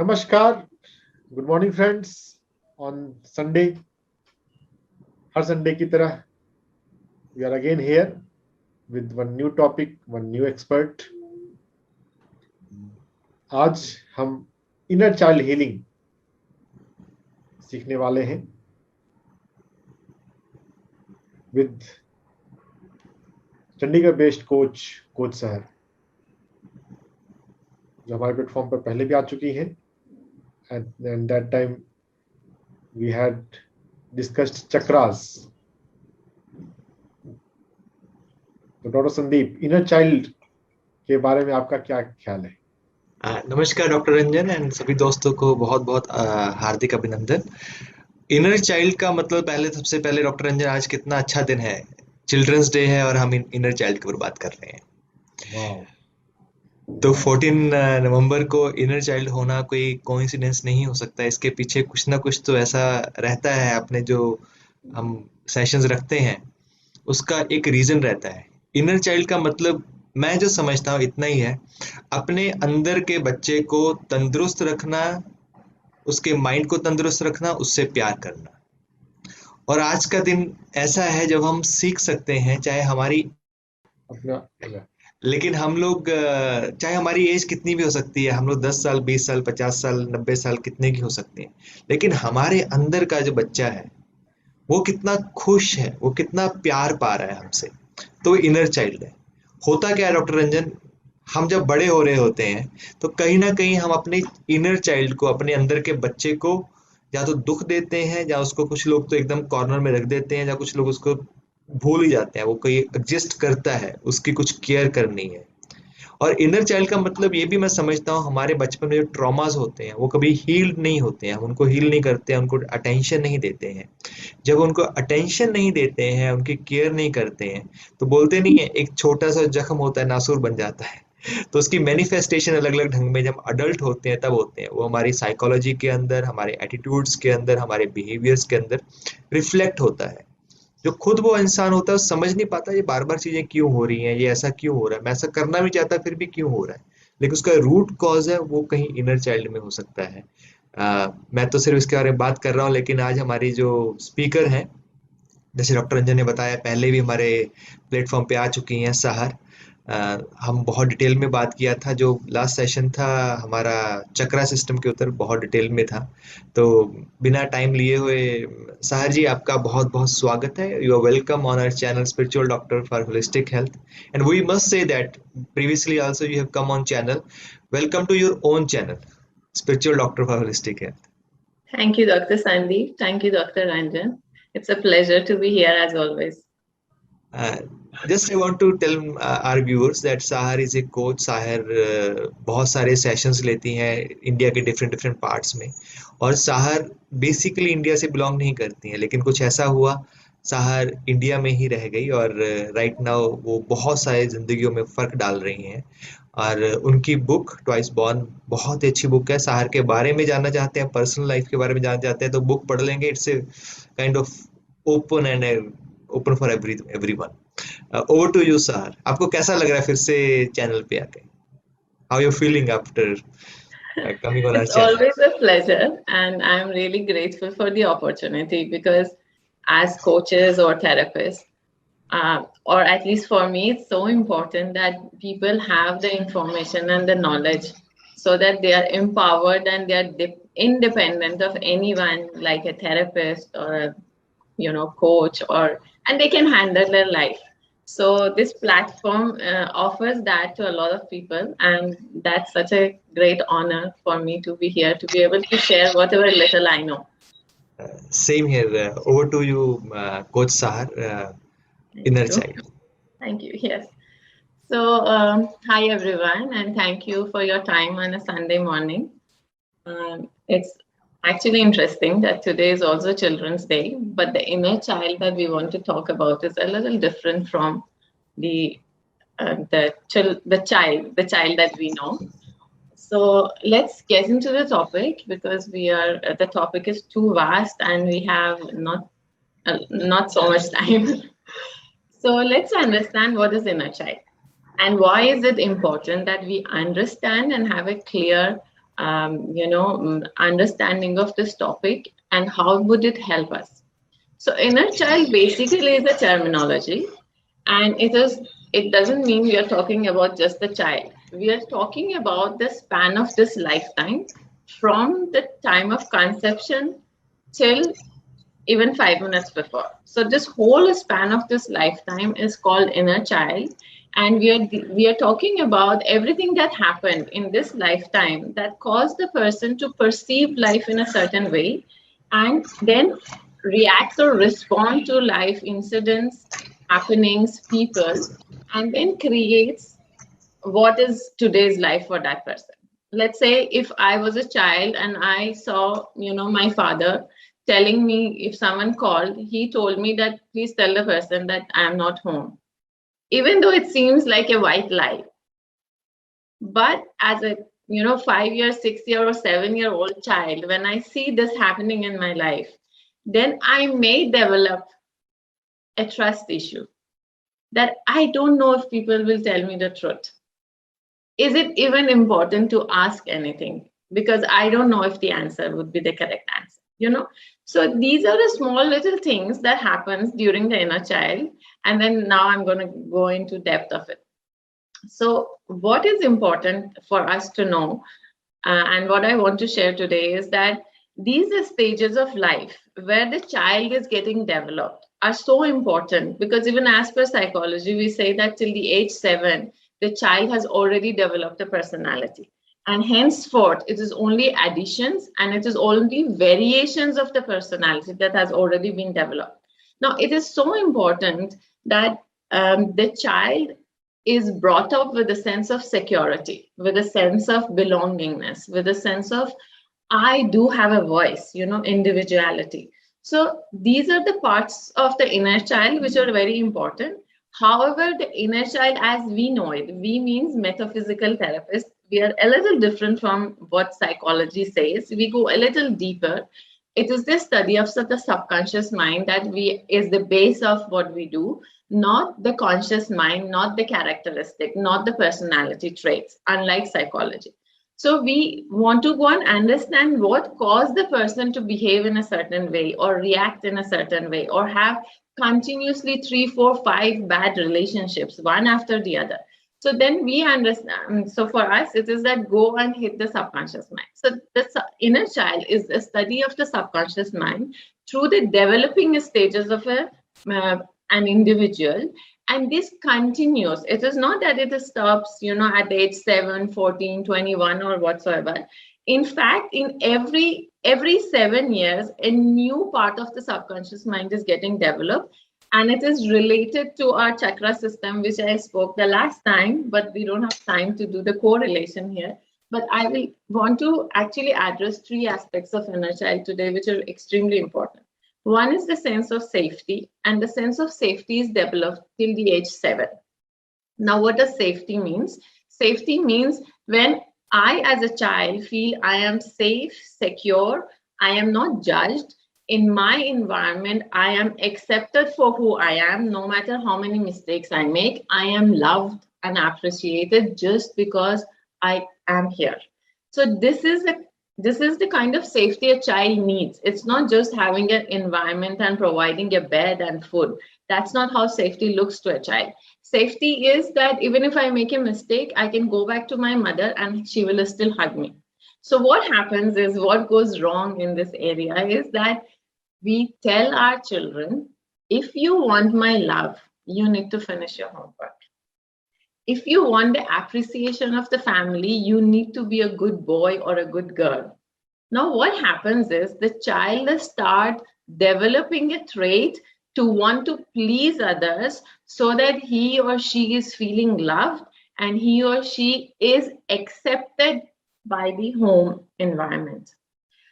नमस्कार, good morning friends on Sunday. हर Sunday की तरह we are again here with one new topic, one new expert. आज हम इनर चाइल्ड हीलिंग सीखने वाले हैं विद चंडीगढ़ बेस्ड कोच सहर, जो हमारे प्लेटफॉर्म पर पहले भी आ चुकी हैं। And that time we had discussed chakras. तो डॉक्टर संदीप, इनर चाइल्ड के बारे में आपका क्या ख्याल है? नमस्कार डॉक्टर रंजन एंड सभी दोस्तों को बहुत बहुत हार्दिक अभिनंदन। इनर चाइल्ड का मतलब सबसे पहले डॉक्टर रंजन, आज कितना अच्छा दिन है, चिल्ड्रंस डे है और हम इनर चाइल्ड के ऊपर बात कर रहे हैं। वाओ। तो 14 नवंबर को इनर चाइल्ड होना कोई कोइंसिडेंस नहीं हो सकता। इसके पीछे कुछ ना कुछ तो ऐसा रहता है। अपने जो हम सेशंस रखते हैं उसका एक रीजन रहता है। इनर चाइल्ड का मतलब मैं जो समझता हूँ इतना ही है, अपने अंदर के बच्चे को तंदुरुस्त रखना, उसके माइंड को तंदुरुस्त रखना, उससे प्यार करना। और आज का दिन ऐसा है जब हम सीख सकते हैं, चाहे हमारी अपना लेकिन हम लोग चाहे हमारी एज कितनी भी हो सकती है, हम लोग 10 साल 20 साल 50 साल 90 साल कितने की हो सकते हैं, लेकिन हमारे अंदर का जो बच्चा है वो कितना खुश है, वो कितना प्यार पा रहा है हमसे, तो इनर चाइल्ड है। होता क्या है डॉक्टर रंजन, हम जब बड़े हो रहे होते हैं तो कहीं ना कहीं हम अपने इनर चाइल्ड को, अपने अंदर के बच्चे को या तो दुख देते हैं, या उसको कुछ लोग तो एकदम कॉर्नर में रख देते हैं, या कुछ लोग उसको भूल ही जाते हैं। वो कोई एग्जिस्ट करता है, उसकी कुछ केयर करनी है। और इनर चाइल्ड का मतलब ये भी मैं समझता हूँ, हमारे बचपन में जो ट्रॉमास होते हैं वो कभी हील नहीं होते हैं, हम उनको हील नहीं करते हैं, उनको अटेंशन नहीं देते हैं। जब उनको अटेंशन नहीं देते हैं, उनकी केयर नहीं करते हैं, तो बोलते नहीं है एक छोटा सा जख्म होता है नासूर बन जाता है। तो उसकी मैनिफेस्टेशन अलग अलग ढंग में जब अडल्ट होते हैं तब होते हैं। वो हमारी साइकोलॉजी के अंदर, हमारे एटीट्यूड्स के अंदर, हमारे बिहेवियर्स के अंदर रिफ्लेक्ट होता है। जो खुद वो इंसान होता है वो समझ नहीं पाता ये बार बार चीजें क्यों हो रही हैं, ये ऐसा क्यों हो रहा है, मैं ऐसा करना भी चाहता फिर भी क्यों हो रहा है। लेकिन उसका रूट कॉज है वो कहीं इनर चाइल्ड में हो सकता है। मैं तो सिर्फ इसके बारे में बात कर रहा हूँ, लेकिन आज हमारी जो स्पीकर हैं, जैसे डॉक्टर रंजन ने बताया, पहले भी हमारे प्लेटफॉर्म पे आ चुकी हैं सहर। हम बहुत डिटेल में बात किया था, जो लास्ट सेशन था हमारा चक्रा सिस्टम के ऊपर, बहुत डिटेल में था। तो बिना टाइम लिए हुए सहर जी, आपका बहुत बहुत स्वागत है। You are welcome on our channel spiritual doctor for holistic health. And we must say that previously also you have come on channel. Welcome to your own channel spiritual doctor for holistic health. Thank you, Dr. Sandeep. Thank you, Dr. Ranjan. It's a pleasure to be here as always. Just I want to tell our viewers that Sahar is a coach. Sahar बहुत सारे sessions लेती हैं India के different different parts में। और साहर basically India से belong नहीं करती हैं, लेकिन कुछ ऐसा हुआ, साहर इंडिया में ही रह गई और राइट नाउ वो बहुत सारे जिंदगियों में फर्क डाल रही हैं। और उनकी बुक ट्वाइस बॉर्न बहुत ही अच्छी बुक है। साहर के बारे में जानना चाहते हैं, पर्सनल लाइफ के बारे में जानना चाहते हैं, तो बुक पढ़ लेंगे। It's a kind of open and open for everyone. Over to you sir, आपको कैसा लग रहा है फिर से चैनल पे आके? How you feeling after coming on our It's channel? always a pleasure, and I'm really grateful for the opportunity because, as coaches or therapists, or at least for me, it's so important that people have the information and the knowledge so that they are empowered and they are independent of anyone like a therapist or a coach, and they can handle their life. So this platform offers that to a lot of people, and that's such a great honor for me to be here, to be able to share whatever little I know. Same here. Over to you, Coach Sahar, Inner Child. Thank you. Yes. So hi everyone, and thank you for your time on a Sunday morning. It's actually interesting that today is also Children's Day, but the inner child that we want to talk about is a little different from the child that we know. So let's get into the topic, because the topic is too vast and we have not so much time. So let's understand what is inner child and why is it important that we understand and have a clear understanding of this topic and how would it help us. So inner child basically is a terminology, and it doesn't mean we are talking about just the child. We are talking about the span of this lifetime, from the time of conception till even 5 minutes before. So this whole span of this lifetime is called inner child, and we are talking about everything that happened in this lifetime that caused the person to perceive life in a certain way, and then react or respond to life incidents, happenings, people, and then creates what is today's life for that person. Let's say if I was a child and I saw, my father telling me, if someone called, he told me that please tell the person that I am not home, even though it seems like a white lie. But as a 5-year, 6-year or 7-year-old child, when I see this happening in my life, then I may develop a trust issue, that I don't know if people will tell me the truth. Is it even important to ask anything? Because I don't know if the answer would be the correct answer, So these are the small little things that happens during the inner child. And then now I'm going to go into depth of it. So what is important for us to know, and what I want to share today, is that these are stages of life where the child is getting developed are so important, because even as per psychology, we say that till the age 7, the child has already developed a personality. And henceforth, it is only additions and it is only variations of the personality that has already been developed. Now, it is so important that the child is brought up with a sense of security, with a sense of belongingness, with a sense of, I do have a voice, individuality. So these are the parts of the inner child which are very important. However, the inner child as we know it, we means metaphysical therapists, we are a little different from what psychology says. We go a little deeper. It is the study of the subconscious mind that is the base of what we do, not the conscious mind, not the characteristic, not the personality traits, unlike psychology. So we want to go and understand what caused the person to behave in a certain way or react in a certain way or have continuously 3, 4, 5 bad relationships, one after the other. So then we understand. So for us, it is that go and hit the subconscious mind. So the inner child is the study of the subconscious mind through the developing stages of an individual. And this continues. It is not that it stops, at age 7, 14, 21 or whatsoever. In fact, in every 7 years, a new part of the subconscious mind is getting developed. And it is related to our chakra system, which I spoke the last time, but we don't have time to do the correlation here. But I will want to actually address 3 aspects of inner child today, which are extremely important. One is the sense of safety, and the sense of safety is developed till the age 7. Now, what does safety means? Safety means when I, as a child, feel I am safe, secure, I am not judged. In my environment, I am accepted for who I am, no matter how many mistakes I make. I am loved and appreciated just because I am here. So this is the kind of safety a child needs. It's not just having an environment and providing a bed and food. That's not how safety looks to a child. Safety is that even if I make a mistake, I can go back to my mother and she will still hug me. So what happens is, what goes wrong in this area is that we tell our children, if you want my love, you need to finish your homework. If you want the appreciation of the family, you need to be a good boy or a good girl. Now, what happens is the child start developing a trait to want to please others so that he or she is feeling loved and he or she is accepted by the home environment.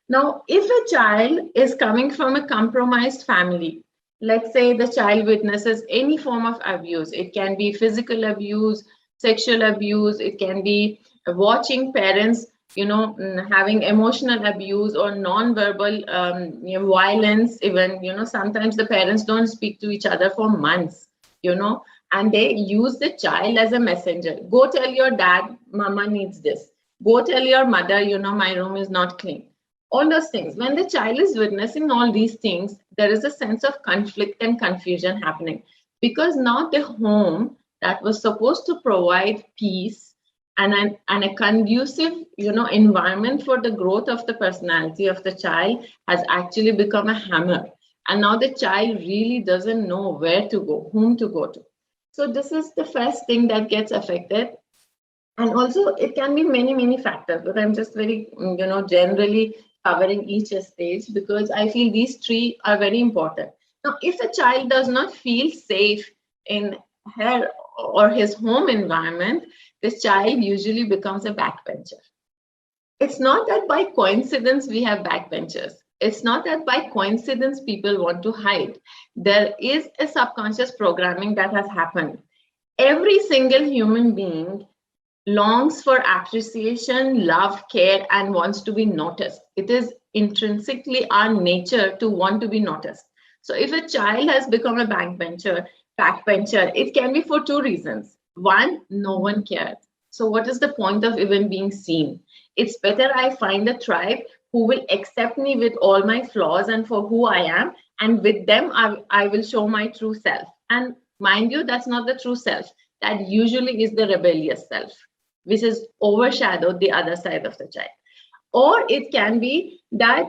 Now, if a child is coming from a compromised family, let's say the child witnesses any form of abuse, it can be physical abuse, sexual abuse, it can be watching parents, having emotional abuse or non-verbal violence, even, sometimes the parents don't speak to each other for months, and they use the child as a messenger. Go tell your dad, mama needs this. Go tell your mother, my room is not clean. All those things. When the child is witnessing all these things, there is a sense of conflict and confusion happening, because now the home that was supposed to provide peace and a conducive, environment for the growth of the personality of the child has actually become a hammer. And now the child really doesn't know where to go, whom to go to. So this is the first thing that gets affected. And also it can be many, many factors, but I'm just very, generally covering each stage, because I feel these three are very important. Now, if a child does not feel safe in her or his home environment, this child usually becomes a backbencher. It's not that by coincidence we have backbenchers. It's not that by coincidence people want to hide. There is a subconscious programming that has happened. Every single human being longs for appreciation, love, care, and wants to be noticed. It is intrinsically our nature to want to be noticed. So if a child has become a backbencher, it can be for two reasons. One, no one cares. So what is the point of even being seen? It's better I find a tribe who will accept me with all my flaws and for who I am, and with them I will show my true self. And mind you, that's not the true self. That usually is the rebellious self, which is overshadowed the other side of the child. Or it can be that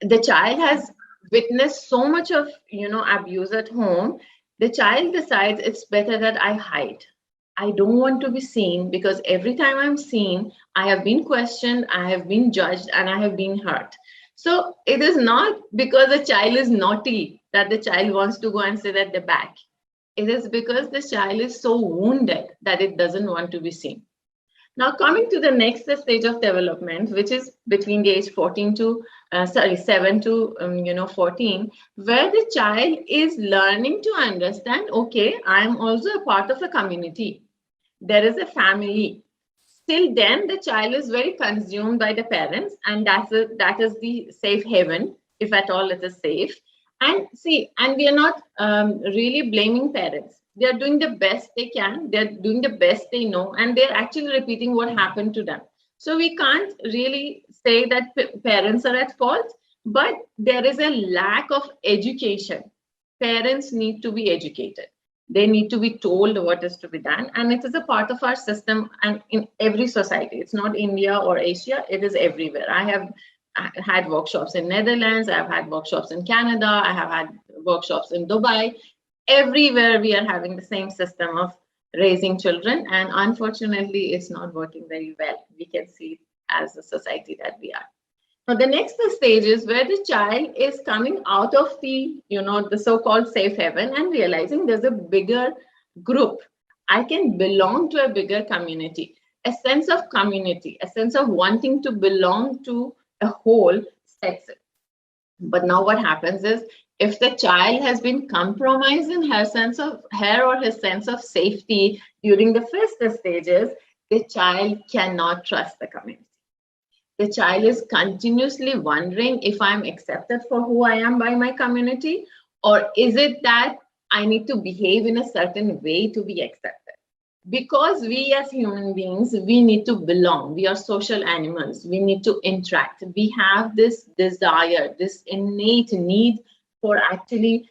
the child has witnessed so much of abuse at home. The child decides it's better that I hide. I don't want to be seen, because every time I'm seen, I have been questioned, I have been judged, and I have been hurt. So it is not because the child is naughty that the child wants to go and sit at the back. It is because the child is so wounded that it doesn't want to be seen. Now, coming to the next stage of development, which is between the age 7 to 14, where the child is learning to understand, okay, I am also a part of a community. There is a family. Till then, the child is very consumed by the parents, and that is the safe haven, if at all it is safe. And we are not really blaming parents. They are doing the best they can. They're doing the best they know, and they're actually repeating what happened to them. So we can't really say that parents are at fault, but there is a lack of education. Parents need to be educated. They need to be told what is to be done. And it is a part of our system and in every society. It's not India or Asia, it is everywhere. I have had workshops in Netherlands, I've had workshops in Canada, I have had workshops in Dubai. Everywhere we are having the same system of raising children, and unfortunately it's not working very well. We can see as a society that we are. Now the next stage is where the child is coming out of the so-called safe haven and realizing there's a bigger group. I can belong to a bigger community. A sense of community, a sense of wanting to belong to a whole sets it. But now what happens is, if the child has been compromised in her or his sense of safety during the first stages, the child cannot trust the community. The child is continuously wondering if I'm accepted for who I am by my community, or is it that I need to behave in a certain way to be accepted? Because we as human beings, we need to belong. We are social animals. We need to interact. We have this desire, this innate need for actually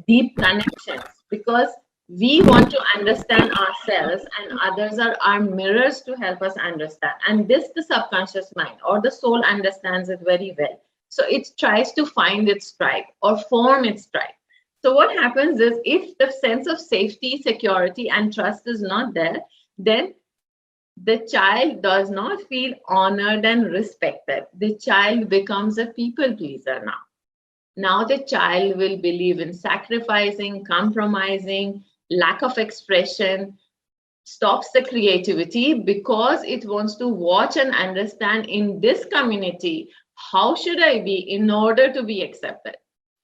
deep connections, because we want to understand ourselves, and others are our mirrors to help us understand. And this, the subconscious mind or the soul understands it very well. So it tries to find its tribe or form its tribe. So what happens is, if the sense of safety, security, and trust is not there, then the child does not feel honored and respected. The child becomes a people pleaser now. Now the child will believe in sacrificing, compromising, lack of expression, stops the creativity, because it wants to watch and understand in this community, how should I be in order to be accepted?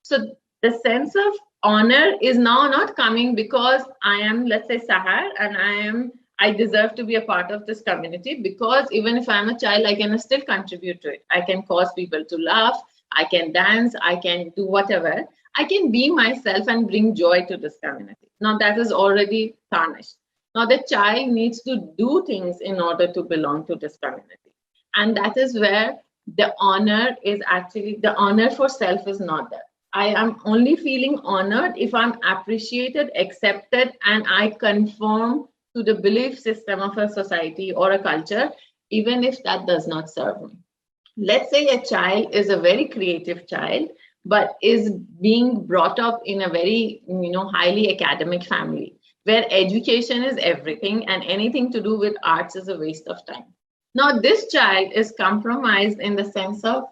So the sense of honor is now not coming because I am, let's say, Sahar, and I deserve to be a part of this community, because even if I'm a child, I can still contribute to it. I can cause people to laugh, I can dance, I can do whatever. I can be myself and bring joy to this community. Now that is already tarnished. Now the child needs to do things in order to belong to this community. And that is where the honor is actually, the honor for self is not there. I am only feeling honored if I'm appreciated, accepted, and I conform to the belief system of a society or a culture, even if that does not serve me. Let's say a child is a very creative child, but is being brought up in a very, highly academic family, where education is everything and anything to do with arts is a waste of time. Now, this child is compromised in the sense of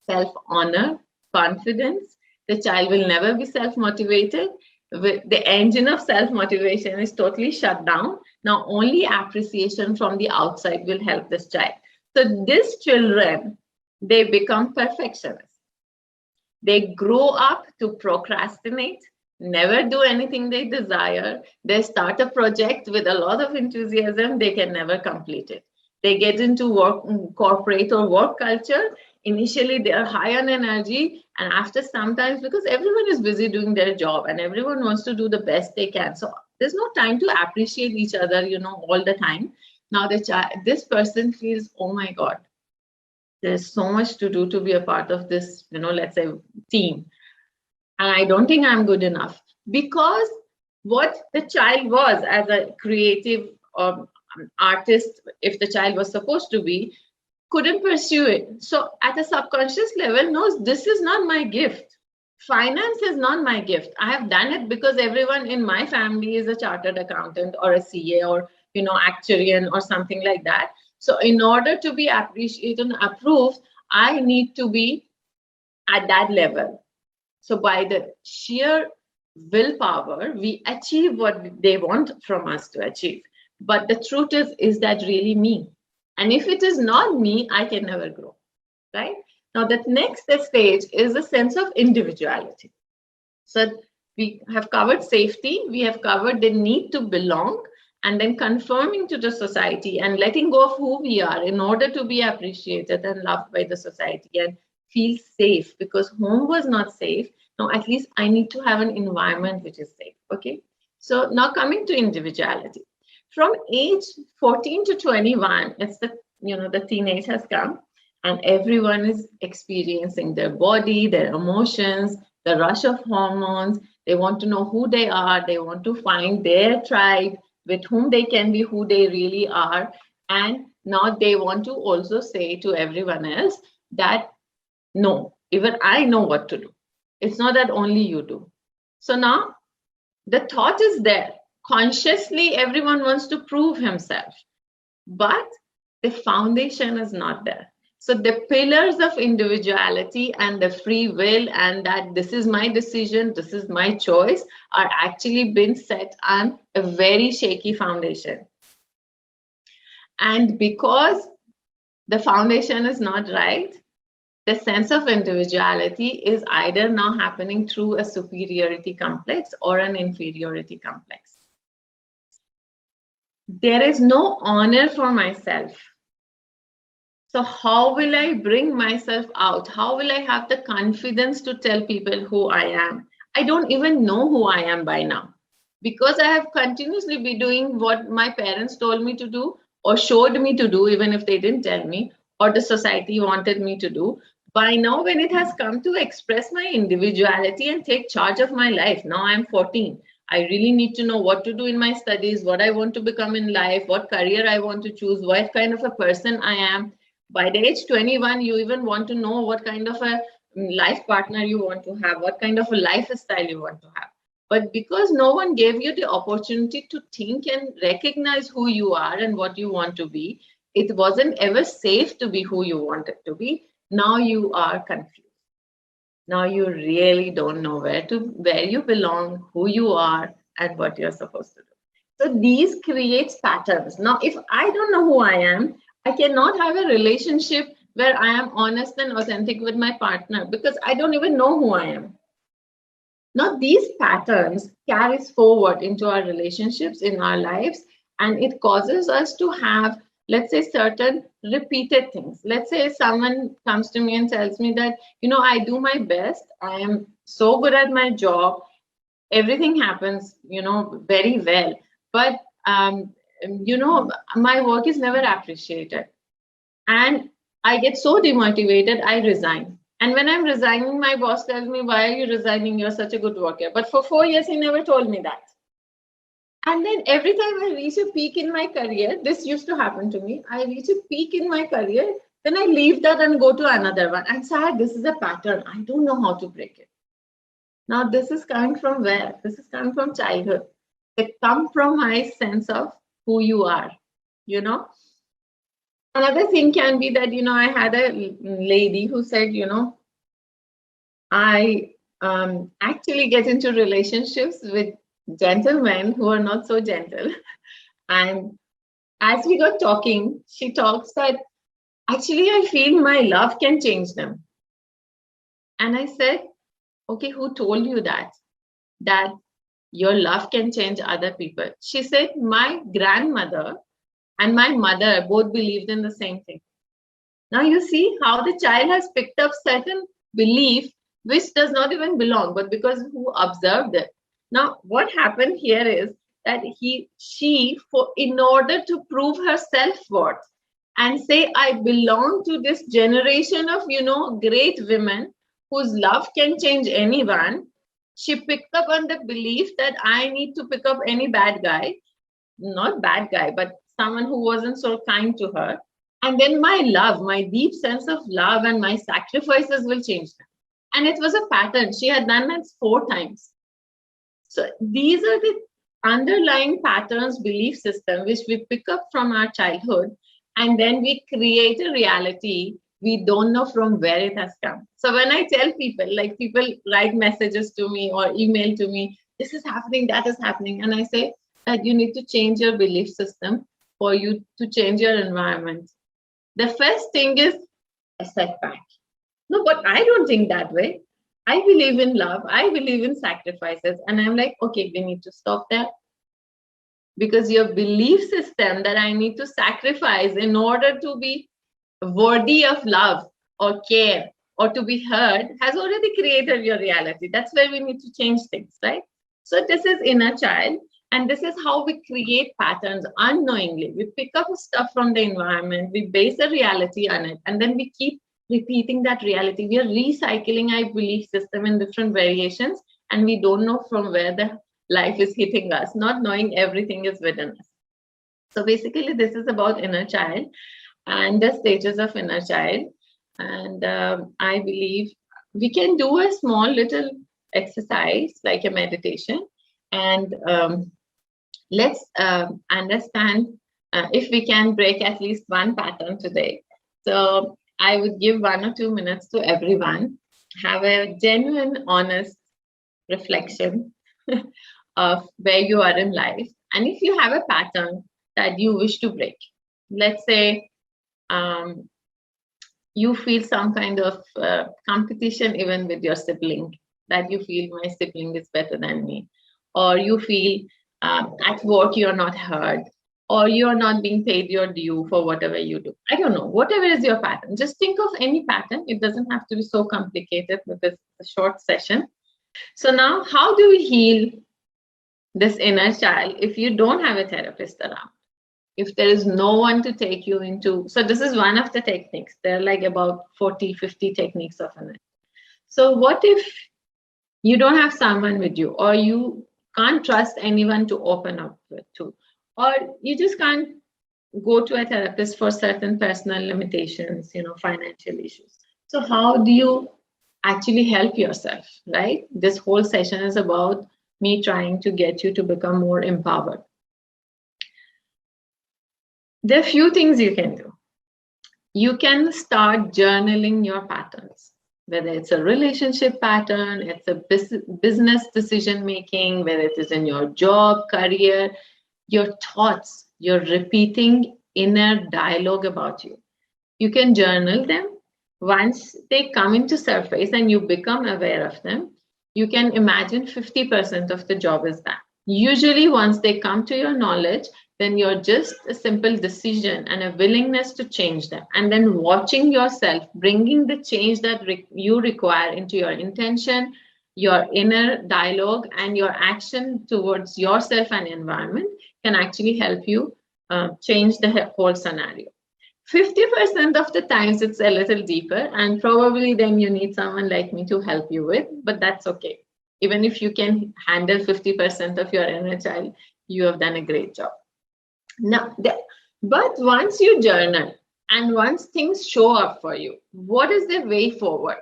self-honor, confidence. The child will never be self-motivated. The engine of self-motivation is totally shut down. Now, only appreciation from the outside will help this child. So these children, they become perfectionists. They grow up to procrastinate, never do anything they desire. They start a project with a lot of enthusiasm, they can never complete it. They get into work, corporate or work culture. Initially, they are high on energy, and after sometimes, because everyone is busy doing their job and everyone wants to do the best they can, so there's no time to appreciate each other, all the time. Now, this person feels, oh my God, there's so much to do to be a part of this, let's say, team, and I don't think I'm good enough, because what the child was as a creative artist, if the child was supposed to be, couldn't pursue it. So at a subconscious level knows this is not my gift. Finance is not my gift. I have done it because everyone in my family is a chartered accountant or a CA or actuarian or something like that. So in order to be appreciated and approved, I need to be at that level. So by the sheer willpower, we achieve what they want from us to achieve. But the truth is that really me? And if it is not me, I can never grow, right? Now, the next stage is a sense of individuality. So we have covered safety, we have covered the need to belong, and then conforming to the society and letting go of who we are in order to be appreciated and loved by the society and feel safe, because home was not safe. Now, at least I need to have an environment which is safe, okay? So now coming to individuality. From age 14 to 21, it's the teenage has come, and everyone is experiencing their body, their emotions, the rush of hormones. They want to know who they are. They want to find their tribe with whom they can be who they really are. And now they want to also say to everyone else that, no, even I know what to do. It's not that only you do. So now the thought is there. Consciously, everyone wants to prove himself, but the foundation is not there. So the pillars of individuality and the free will and that this is my decision, this is my choice, are actually been set on a very shaky foundation. And because the foundation is not right, the sense of individuality is either now happening through a superiority complex or an inferiority complex. There is no honor for myself. So how will I bring myself out? How will I have the confidence to tell people who I am? I don't even know who I am by now, because I have continuously been doing what my parents told me to do or showed me to do, even if they didn't tell me, or the society wanted me to do. By now, when it has come to express my individuality and take charge of my life, now I'm 14. I really need to know what to do in my studies, what I want to become in life, what career I want to choose, what kind of a person I am. By the age 21, you even want to know what kind of a life partner you want to have, what kind of a lifestyle you want to have. But because no one gave you the opportunity to think and recognize who you are and what you want to be, it wasn't ever safe to be who you wanted to be. Now you are confused. Now you really don't know where you belong, who you are, and what you're supposed to do. So these creates patterns. Now, if I don't know who I am, I cannot have a relationship where I am honest and authentic with my partner, because I don't even know who I am. Now, these patterns carries forward into our relationships in our lives, and it causes us to have, let's say, certain repeated things. Let's say someone comes to me and tells me that, I do my best. I am so good at my job. Everything happens, very well. But my work is never appreciated. And I get so demotivated, I resign. And when I'm resigning, my boss tells me, why are you resigning? You're such a good worker. But for 4 years, he never told me that. And then every time I reach a peak in my career, this used to happen to me. I reach a peak in my career, then I leave that and go to another one. And Sahar, this is a pattern. I don't know how to break it. Now, this is coming from where? This is coming from childhood. It comes from my sense of who you are, Another thing can be that, I had a lady who said, I actually get into relationships with gentlemen who are not so gentle. And as we got talking, she talks that actually I feel my love can change them. And I said, okay, who told you that your love can change other people? She said, my grandmother and my mother both believed in the same thing. Now you see how the child has picked up certain belief which does not even belong, but because who observed it. Now what happened here is that she in order to prove her self-worth and say I belong to this generation of great women whose love can change anyone, she picked up on the belief that I need to pick up any bad guy, not bad guy, but someone who wasn't so kind to her. And then my love, my deep sense of love and my sacrifices will change them. And it was a pattern. She had done that 4 times. So these are the underlying patterns, belief system, which we pick up from our childhood. And then we create a reality. We don't know from where it has come. So when I tell people, like people write messages to me or email to me, this is happening, that is happening. And I say that you need to change your belief system for you to change your environment. The first thing is a setback. No, but I don't think that way. I believe in love. I believe in sacrifices. And I'm like, okay, we need to stop there. Because your belief system that I need to sacrifice in order to be worthy of love or care or to be heard has already created your reality. That's where we need to change things, right? So this is inner child. And this is how we create patterns unknowingly. We pick up stuff from the environment, we base a reality on it, and then we keep repeating that reality. We are recycling our belief system in different variations, and we don't know from where the life is hitting us, not knowing everything is within us. So basically, this is about inner child and the stages of inner child. And I believe we can do a small little exercise like a meditation. And let's understand if we can break at least one pattern today. So I would give 1 or 2 minutes to everyone, have a genuine, honest reflection of where you are in life. And if you have a pattern that you wish to break, let's say you feel some kind of competition even with your sibling, that you feel my sibling is better than me, or you feel at work you're not heard, or you're not being paid your due for whatever you do. I don't know, whatever is your pattern. Just think of any pattern. It doesn't have to be so complicated with this short session. So now, how do we heal this inner child if you don't have a therapist around? If there is no one to take you into, so this is one of the techniques. There are like about 40, 50 techniques of it. So what if you don't have someone with you, or you can't trust anyone to open up to, or you just can't go to a therapist for certain personal limitations, financial issues. So how do you actually help yourself, right? This whole session is about me trying to get you to become more empowered. There are few things you can do. You can start journaling your patterns, whether it's a relationship pattern, it's a business decision making, whether it is in your job, career, your thoughts, you're repeating inner dialogue about you. You can journal them. Once they come into surface and you become aware of them, you can imagine 50% of the job is done. Usually once they come to your knowledge, then you're just a simple decision and a willingness to change them. And then watching yourself, bringing the change that you require into your intention, your inner dialogue, and your action towards yourself and environment can actually help you change the whole scenario. 50% of the times it's a little deeper, and probably then you need someone like me to help you with, but that's okay. Even if you can handle 50% of your inner child, you have done a great job. Now, but once you journal and once things show up for you, what is the way forward?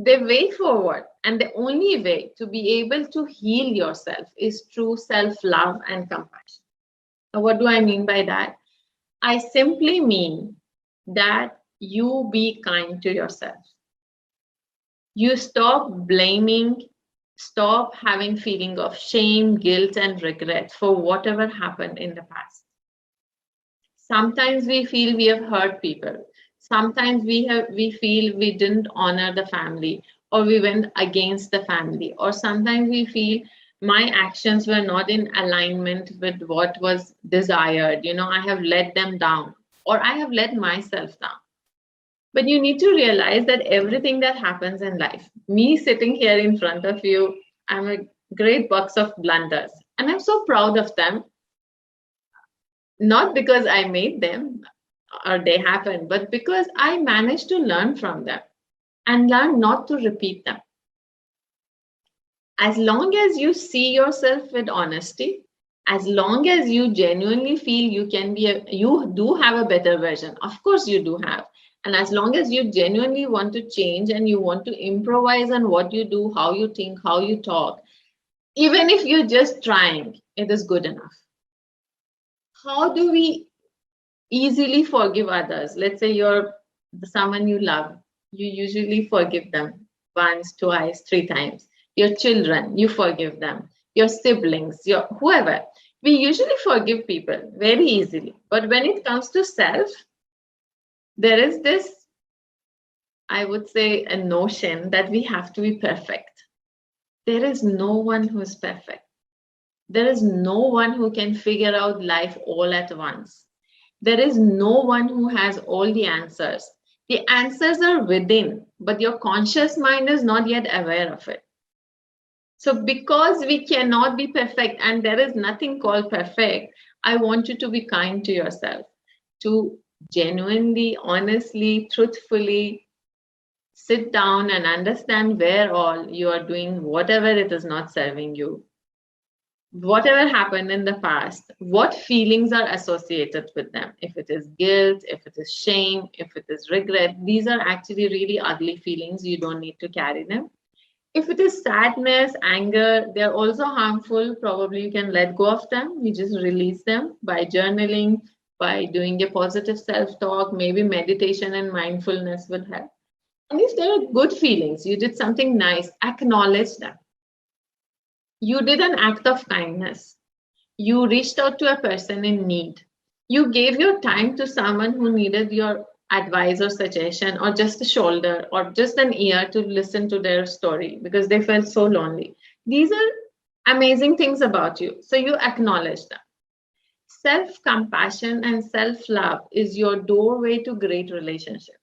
The way forward and the only way to be able to heal yourself is through self-love and compassion. Now, what do I mean by that? I simply mean that you be kind to yourself. You stop blaming, stop having feeling of shame, guilt, and regret for whatever happened in the past. Sometimes we feel we have hurt people. Sometimes we feel we didn't honor the family, or we went against the family, or sometimes we feel my actions were not in alignment with what was desired. I have let them down, or I have let myself down. But you need to realize that everything that happens in life, me sitting here in front of you, I'm a great box of blunders, and I'm so proud of them. Not because I made them or they happened, but because I managed to learn from them and learn not to repeat them. As long as you see yourself with honesty, as long as you genuinely feel you do have a better version, of course you do have. And as long as you genuinely want to change and you want to improvise on what you do, how you think, how you talk, even if you're just trying, it is good enough. How do we easily forgive others? Let's say you're someone you love. You usually forgive them once, twice, 3 times. Your children, you forgive them. Your siblings, your whoever. We usually forgive people very easily. But when it comes to self, there is this, I would say, a notion that we have to be perfect. There is no one who is perfect. There is no one who can figure out life all at once. There is no one who has all the answers. The answers are within, but your conscious mind is not yet aware of it. So because we cannot be perfect, and there is nothing called perfect, I want you to be kind to yourself, to genuinely, honestly, truthfully sit down and understand where all you are doing whatever it is not serving you. Whatever happened in the past, what feelings are associated with them? If it is guilt, if it is shame, if it is regret, these are actually really ugly feelings. You don't need to carry them. If it is sadness, anger, they're also harmful. Probably you can let go of them. You just release them by journaling, by doing a positive self-talk, maybe meditation and mindfulness will help. And if there are good feelings, you did something nice, acknowledge them. You did an act of kindness. You reached out to a person in need. You gave your time to someone who needed your advice or suggestion, or just a shoulder or just an ear to listen to their story because they felt so lonely. These are amazing things about you. So you acknowledge them. Self-compassion and self-love is your doorway to great relationships.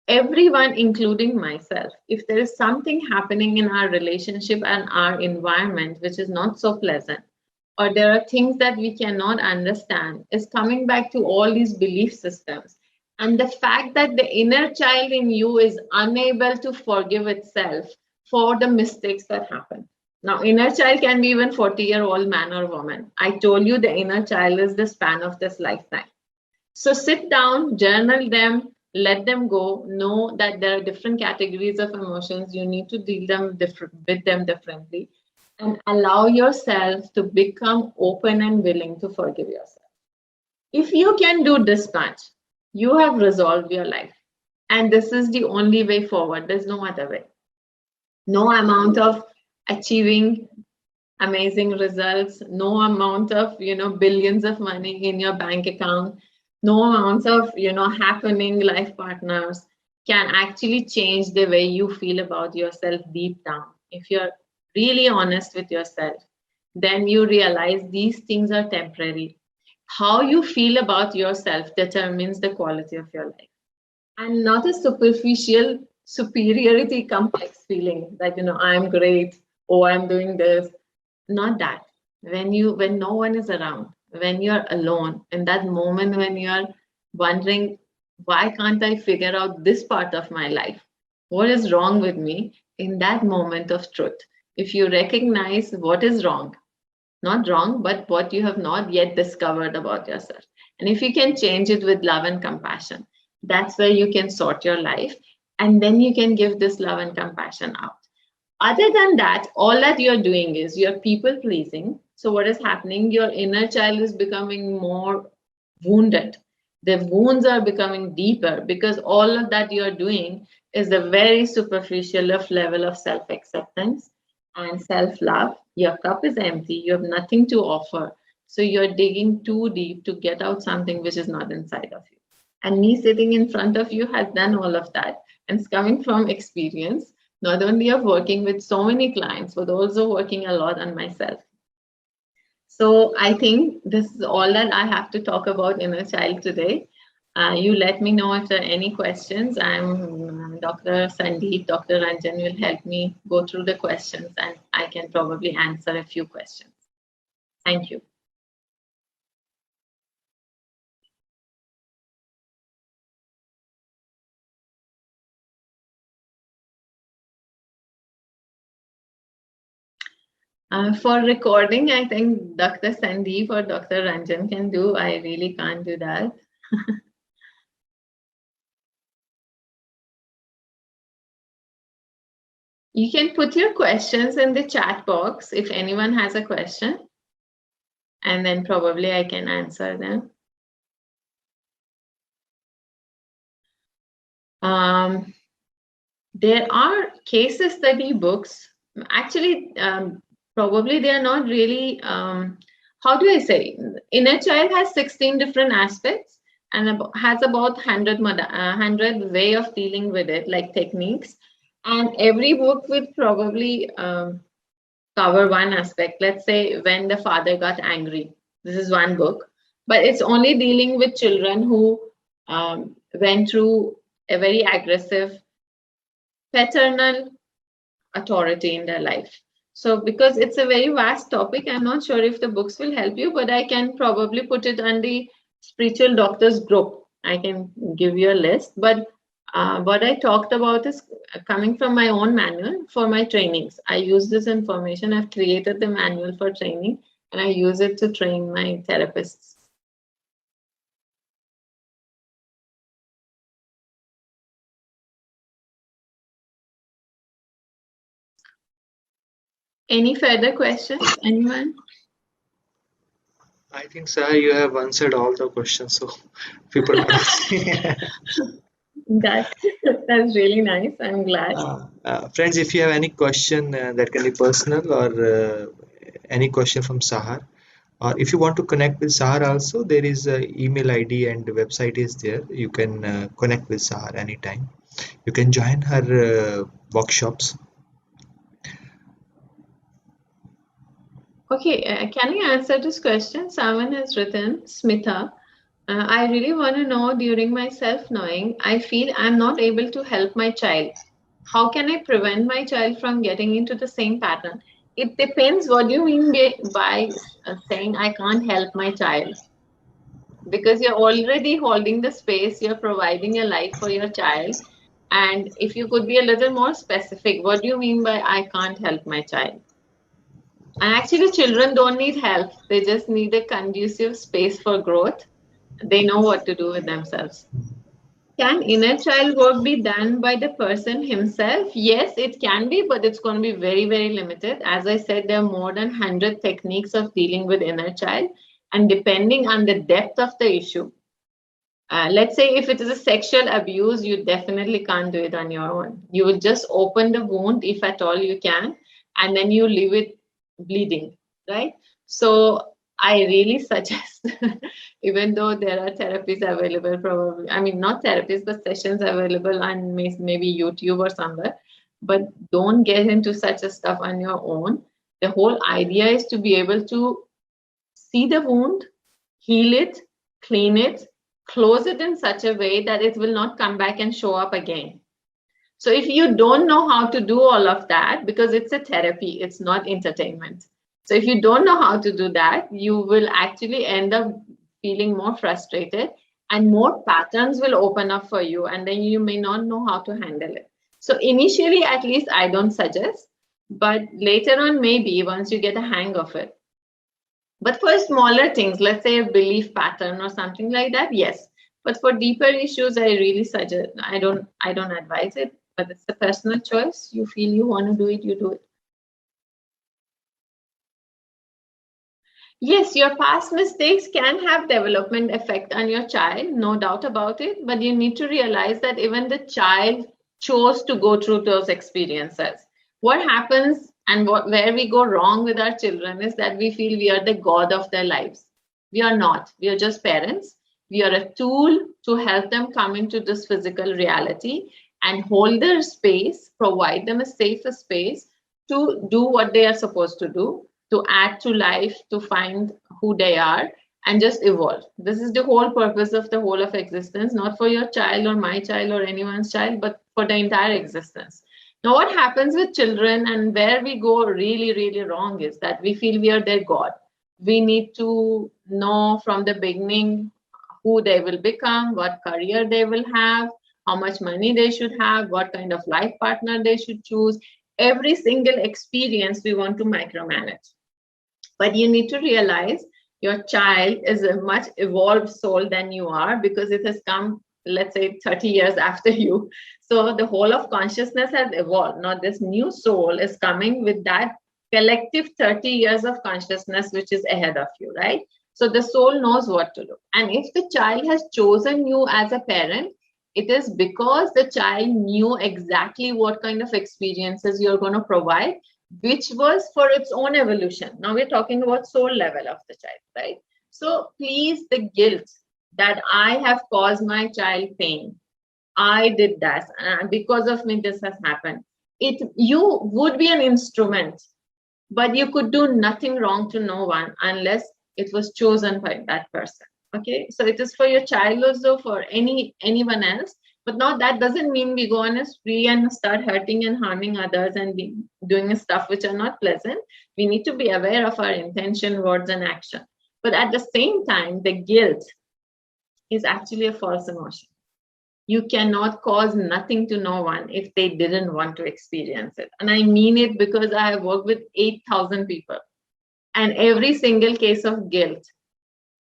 Everyone, including myself, if there is something happening in our relationship and our environment which is not so pleasant, or there are things that we cannot understand, is coming back to all these belief systems. And the fact that the inner child in you is unable to forgive itself for the mistakes that happen. Now, inner child can be even 40-year-old man or woman. I told you the inner child is the span of this lifetime. So sit down, journal them, let them go. Know that there are different categories of emotions. You need to deal with them differently, and allow yourself to become open and willing to forgive yourself. If you can do this much, you have resolved your life. And this is the only way forward. There's no other way. No amount of achieving amazing results, no amount of, billions of money in your bank account, no amounts of, happening life partners can actually change the way you feel about yourself deep down. If you're really honest with yourself, then you realize these things are temporary. How you feel about yourself determines the quality of your life, and not a superficial superiority complex feeling that, I'm great, oh, I'm doing this. Not that. When no one is around, when you're alone, in that moment when you're wondering, why can't I figure out this part of my life? What is wrong with me? In that moment of truth, if you recognize what is wrong, not wrong, but what you have not yet discovered about yourself, and if you can change it with love and compassion, that's where you can sort your life, and then you can give this love and compassion out. Other than that, all that you're doing is you're people pleasing. So what is happening? Your inner child is becoming more wounded. The wounds are becoming deeper because all of that you're doing is a very superficial level of self-acceptance and self-love. Your cup is empty. You have nothing to offer. So you're digging too deep to get out something which is not inside of you. And me sitting in front of you has done all of that. And it's coming from experience, not only of working with so many clients, but also working a lot on myself. So I think this is all that I have to talk about inner child today. You let me know if there are any questions. I'm Dr. Sandeep, Dr. Ranjan will help me go through the questions and I can probably answer a few questions. Thank you. For recording, I think Dr. Sandeep or Dr. Ranjan can do. I really can't do that. You can put your questions in the chat box if anyone has a question, and then probably I can answer them. There are case study books. Actually, probably they are not really, how do I say? Inner child has 16 different aspects and has about 100 way of dealing with it, like techniques. And every book would probably cover one aspect. Let's say when the father got angry. This is one book, but it's only dealing with children who went through a very aggressive paternal authority in their life. So because it's a very vast topic, I'm not sure if the books will help you, but I can probably put it on the spiritual doctors group. I can give you a list, but what I talked about is coming from my own manual for my trainings. I use this information. I've created the manual for training and I use it to train my therapists. Any further questions, anyone? I think, sir, you have answered all the questions, so people are That's really nice. I'm glad. friends, if you have any question that can be personal or any question from Sahar, or if you want to connect with Sahar also, there is a email ID and the website is there. You can connect with Sahar anytime. You can join her workshops. Okay, can I answer this question? Someone has written, Smita, I really want to know during my self-knowing, I feel I'm not able to help my child. How can I prevent my child from getting into the same pattern? It depends what you mean by saying I can't help my child. Because you're already holding the space, you're providing a life for your child. And if you could be a little more specific, what do you mean by I can't help my child? And actually, children don't need help. They just need a conducive space for growth. They know what to do with themselves. Can inner child work be done by the person himself? Yes, it can be, but it's going to be very, very limited. As I said, there are more than 100 techniques of dealing with inner child. And depending on the depth of the issue, let's say if it is a sexual abuse, you definitely can't do it on your own. You will just open the wound, if at all you can, and then you leave it bleeding, right? So I really suggest, even though there are therapies available, probably, I mean, not therapies, but sessions available on maybe YouTube or somewhere, but don't get into such a stuff on your own. The whole idea is to be able to see the wound, heal it, clean it, close it in such a way that it will not come back and show up again. So if you don't know how to do all of that, because it's a therapy, it's not entertainment. So if you don't know how to do that, you will actually end up feeling more frustrated, and more patterns will open up for you, and then you may not know how to handle it. So initially, at least, I don't suggest, but later on, maybe once you get a hang of it. But for smaller things, let's say a belief pattern or something like that, yes. But for deeper issues, I really suggest, I don't advise it, but it's a personal choice. You feel you want to do it, you do it. Yes, your past mistakes can have development effect on your child, no doubt about it. But you need to realize that even the child chose to go through those experiences. What happens and where we go wrong with our children is that we feel we are the god of their lives. We are not. We are just parents. We are a tool to help them come into this physical reality and hold their space, provide them a safer space to do what they are supposed to do, to add to life, to find who they are, and just evolve. This is the whole purpose of the whole of existence, not for your child or my child or anyone's child, but for the entire existence. Now, what happens with children and where we go really, really wrong is that we feel we are their God. We need to know from the beginning who they will become, what career they will have, how much money they should have, what kind of life partner they should choose. Every single experience we want to micromanage. But you need to realize your child is a much evolved soul than you are, because it has come, let's say, 30 years after you. So the whole of consciousness has evolved. Now this new soul is coming with that collective 30 years of consciousness, which is ahead of you, right? So the soul knows what to do. And if the child has chosen you as a parent, it is because the child knew exactly what kind of experiences you're going to provide, which was for its own evolution. Now we're talking about soul level of the child, right? So please, the guilt that I have caused my child pain, I did that, because of me this has happened. You would be an instrument, but you could do nothing wrong to no one unless it was chosen by that person. Okay, so it is for your child also, for anyone else. But now that doesn't mean we go on a spree and start hurting and harming others and be doing stuff which are not pleasant. We need to be aware of our intention, words, and action. But at the same time, the guilt is actually a false emotion. You cannot cause nothing to no one if they didn't want to experience it. And I mean it, because I have worked with 8,000 people. And every single case of guilt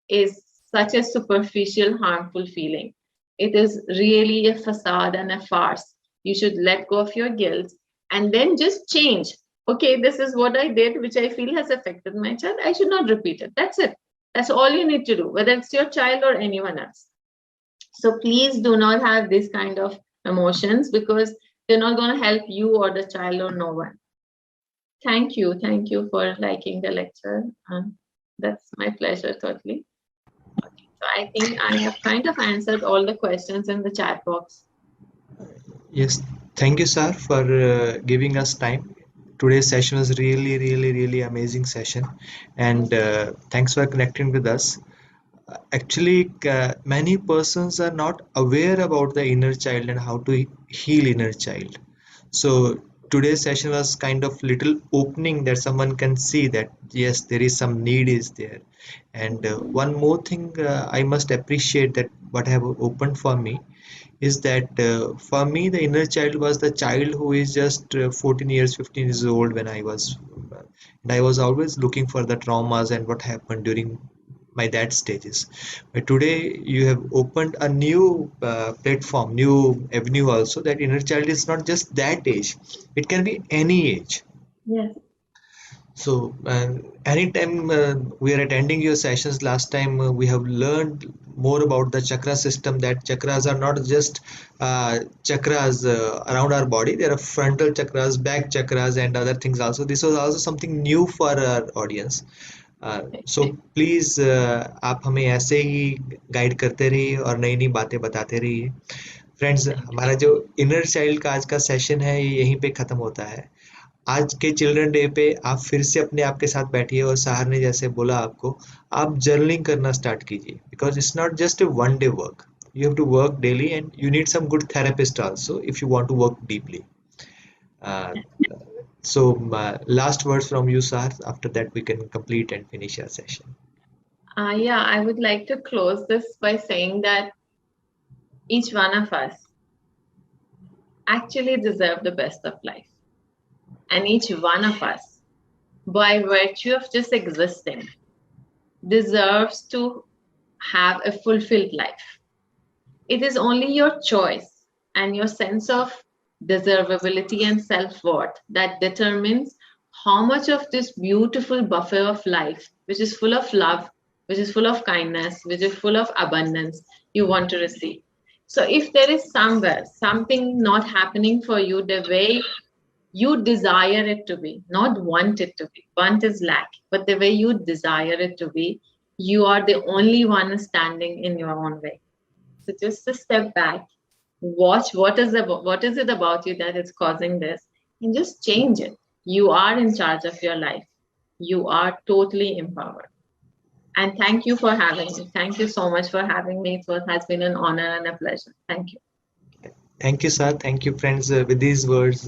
is such a superficial, harmful feeling. It is really a facade and a farce. You should let go of your guilt and then just change. Okay, this is what I did, which I feel has affected my child. I should not repeat it. That's it. That's all you need to do, whether it's your child or anyone else. So please do not have this kind of emotions, because they're not going to help you or the child or no one. Thank you. Thank you for liking the lecture. That's my pleasure, totally. Okay, so I think I have kind of answered all the questions in the chat box. Yes, thank you, sir, for giving us time. Today's session was really amazing session, and thanks for connecting with us. Actually, many persons are not aware about the inner child and how to heal inner child. So today's session was kind of little opening that someone can see that yes, there is some need is there. And one more thing I must appreciate, that what have opened for me is that for me the inner child was the child who is just 14 years 15 years old when I was and I was always looking for the traumas and what happened during my that stages. But today you have opened a new platform, new avenue also, that inner child is not just that age, it can be any age. Yes. So anytime we are attending your sessions, last time we have learned more about the chakra system, that chakras are not just chakras around our body, there are frontal chakras, back chakras, and other things also. This was also something new for our audience. So please आप हमें ऐसे ही guide करते रहिए और नई नई बातें बताते रहिए फ्रेंड्स. हमारा जो इनर चाइल्ड का आज का सेशन है ये यहीं पे ख़त्म होता है. आज के चिल्ड्रन डे पे आप फिर से अपने आप के साथ बैठिए और साहर ने जैसे बोला आपको, आप जर्नलिंग करना स्टार्ट कीजिए, because it's not just a one day work, you have to work daily and you need some good therapist also if you want to work deeply. So, last words from you, Sahar. After that, we can complete and finish our session. Yeah, I would like to close this by saying that each one of us actually deserve the best of life. And each one of us, by virtue of just existing, deserves to have a fulfilled life. It is only your choice and your sense of deservability and self-worth that determines how much of this beautiful buffet of life, which is full of love, which is full of kindness, which is full of abundance, you want to receive. So if there is somewhere something not happening for you the way you desire it to be, not want it to be, want is lack, but the way you desire it to be, you are the only one standing in your own way. So just a step back, watch what is it about you that is causing this, and just change it. You are in charge of your life. You are totally empowered. And thank you for having me. Thank you so much for having me. It has been an honor and a pleasure. Thank you. Thank you, sir. Thank you, friends. With these words,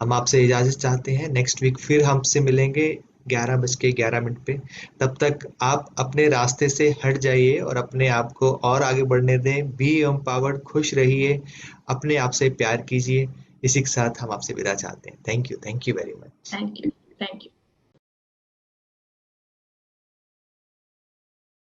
हम आपसे इजाजत चाहते हैं. Next week फिर हमसे मिलेंगे 11:11 पे. तब तक आप अपने रास्ते से हट जाइए और अपने आप को और आगे बढ़ने दें. बी एम्पावर्ड, खुश रहिए, अपने आप से प्यार कीजिए. इसी के साथ हम आपसे विदा चाहते हैं. Thank you very much. Thank you. Thank you.